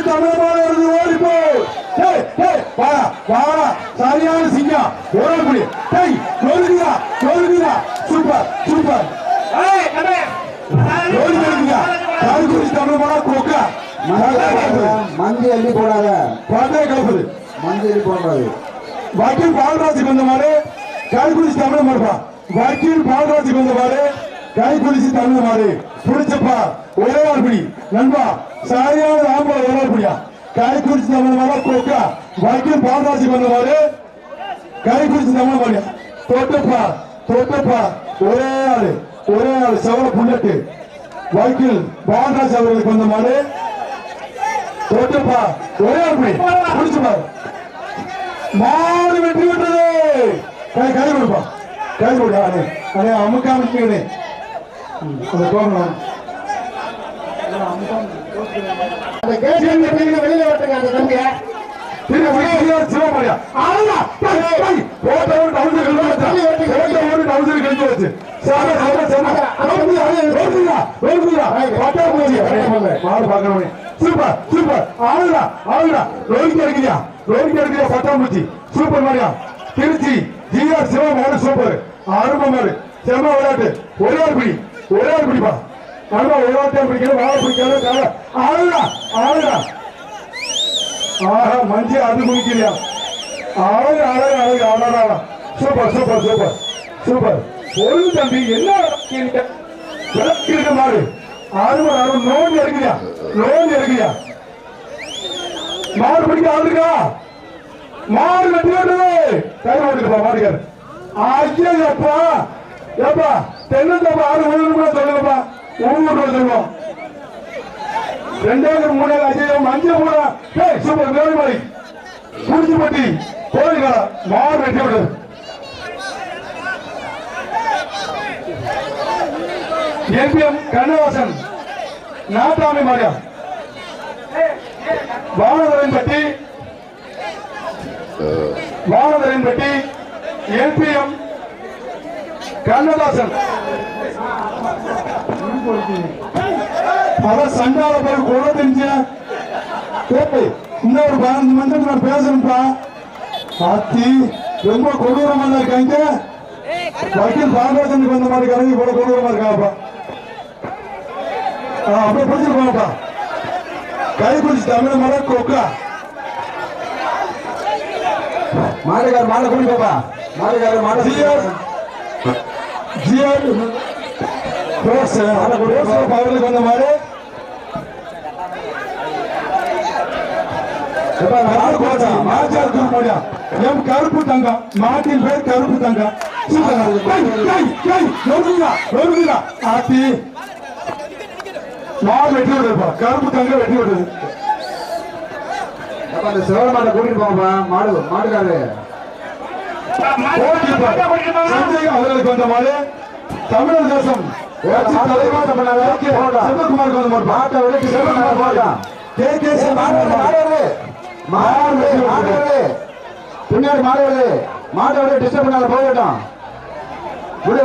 தமிழ் ஓடிப்போ சரியான சிங்கம் ஓடக்கூடிய சூப்பர் சூப்பர் தமிழ் கொக்கா மந்தி அள்ளி போடாத பாட்டே கலப்புது மந்தி அள்ளி போடாது வக்கீல் பாலராஜுக்கு வந்த மாதிரி கைக்குடிச்சு தமிழ் மாறுப்பா வக்கீல் பாலராஜுக்கு வந்த மாதிரி கைக்குடிச்சு தமிழ் மாறு புடிச்சப்பா ஒரே ஆள்படி நண்பா சரியான ஆம்பளை ஒரே ஆள்படியா கைக்குடிச்சு தமிழ் மாறா கொக்கா வக்கீல் பாலராஜுக்கு வந்த மாதிரி கைக்குடிச்சு தமிழ் மாறியா தொட்டப்பா ஒரே ஆளு செவல புல்லட்டு வக்கீல் பாலராஜ் அவர்களுக்கு வந்த மாதிரி தொட்டப்பா ஒரே ஆள்படி புடிச்சுப்பா மாடு வெற்றி விட்டது கை கொடுப்பா கை கொடு அண்ணே அமுக்காம வெளியில விட்டுங்க அந்த தம்பிய சிவமரியா சூப்பர் சூப்பர் ஆளுடா ரோஹித் எடுக்கிறியா பட்டாம்பூச்சி சூப்பர் மாரியா திருச்சி ஜிஆர் சிவா மாடு சூப்பர் அருமை மாடு செம்ம விளையாட்டு ஒரே ஆள் பிடிப்பா அருமா ஒரு ஆட்டம் பிடிக்கணும் வாழை பிடிக்காத ஆளுடா ஆஹா மஞ்சி அது குடிக்கிறியா அழகு சூப்பர் ஒரு தம்பி என்ன இருக்க மாடு அருமை லோன் எடுக்கிறியா மாடு பிடிக்க ஆளுக்கா மாடு வெட்டி கை ஓட்டுப்பா மாடுக்காரு ஐயா தென்னந்தப்பா 6 ஊருக்கு சொல்லுங்கப்பா ஊருக்கு சொல்லுவோம் 2 ஏக்கர் 3 ஏக்கர் 5 ஏக்கர் 5 கூட சூப்பர் வேலுமலை குடிச்சுப்பட்டி கோயில்கள மாடு வெட்டி விடுது என்பிஎம் கண்ணவாசன் நாட்டாமை மாரியா வானதரன்பட்டி என்பிஎம் கண்ணதாசன் பல சண்டால பேர் கூட தெரிஞ்ச இன்னொரு 15 மணிக்கு நான் பேசணும்ப்பா அத்தி ரொம்ப கொடூரமா இருக்காங்க வக்கீல் பாலராஜனுக்கு வந்த மாதிரி கரங்கி இவ்வளவு கொடூரமா இருக்காப்பா அப்படியே பிடிச்சிருப்பாங்கப்பா கை பிடிச்சி தமிழ் மலை கொக்கா மாடுகார் மாடு குடிப்பா மாடு ஜிஆர் அவர்களுக்கு வந்த மாதிரி எம் கருப்பு தங்கம் மாட்டின் பேர் கருப்பு தங்கம் ஆத்தி மாடு வெட்டி விடுப்பா கருப்பு தங்கம் வெட்டி விடுது சிவர மாட்டை கூட்டிட்டு போங்கப்பா மாடுகாரு அவர்களுக்கு வந்த மாதிரி தமிழர் தேசம் சிவகுமார் பின்னாடி மாடு மாட்டை டிஸ்டர்ப் பண்ணாத போகட்டும் விடு